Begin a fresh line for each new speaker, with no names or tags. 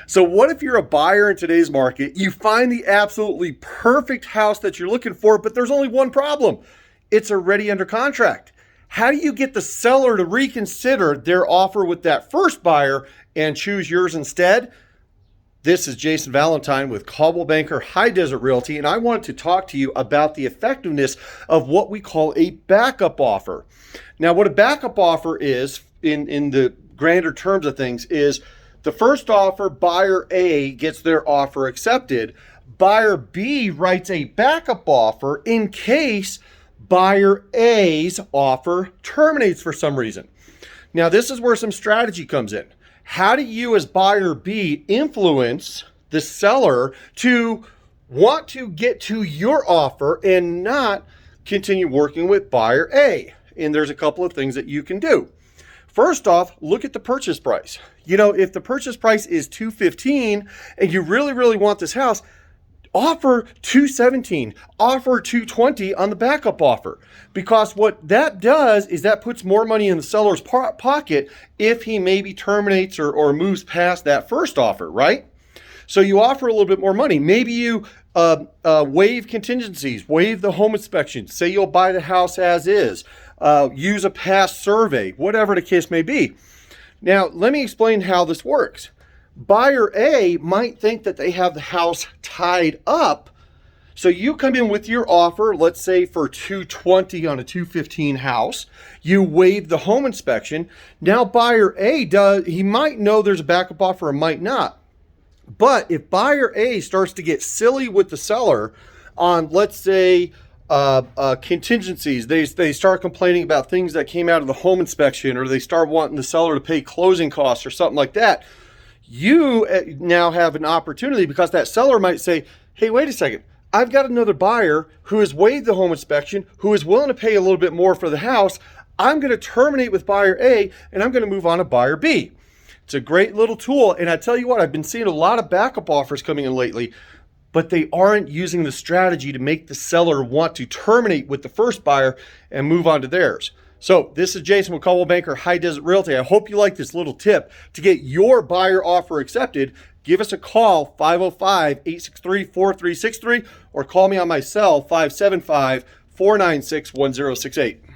So what if you're a buyer in today's market, you find the absolutely perfect house that you're looking for, but there's only one problem. It's already under contract. How do you get the seller to reconsider their offer with that first buyer and choose yours instead? This is Jason Valentine with Coldwell Banker High Desert Realty, and I wanted to talk to you about the effectiveness of what we call a backup offer. Now, what a backup offer is, in the grander terms of things, is the first offer, buyer A gets their offer accepted. Buyer B writes a backup offer in case buyer A's offer terminates for some reason. Now, this is where some strategy comes in. How do you, as buyer B, influence the seller to want to get to your offer and not continue working with buyer A? And there's a couple of things that you can do. First off, look at the purchase price. You know, if the purchase price is $215 and you really want this house, offer $217, offer $220 on the backup offer. Because what that does is that puts more money in the seller's pocket if he maybe terminates or moves past that first offer, right? So you offer a little bit more money. Maybe you waive contingencies, waive the home inspection, say you'll buy the house as is, use a past survey, whatever the case may be. Now, let me explain how this works. Buyer A might think that they have the house tied up. So you come in with your offer, let's say for $220 on a $215 house. You waive the home inspection. Now buyer A he might know there's a backup offer or might not. But if buyer A starts to get silly with the seller on, let's say, contingencies, they start complaining about things that came out of the home inspection, or they start wanting the seller to pay closing costs or something like that, you now have an opportunity, because that seller might say, hey, wait a second, I've got another buyer who has waived the home inspection, who is willing to pay a little bit more for the house. I'm going to terminate with buyer A and I'm going to move on to buyer B. It's a great little tool. And I tell you what, I've been seeing a lot of backup offers coming in lately, but they aren't using the strategy to make the seller want to terminate with the first buyer and move on to theirs. So this is Jason with Coldwell Banker High Desert Realty. I hope you like this little tip to get your buyer offer accepted. Give us a call, 505-863-4363, or call me on my cell, 575-496-1068.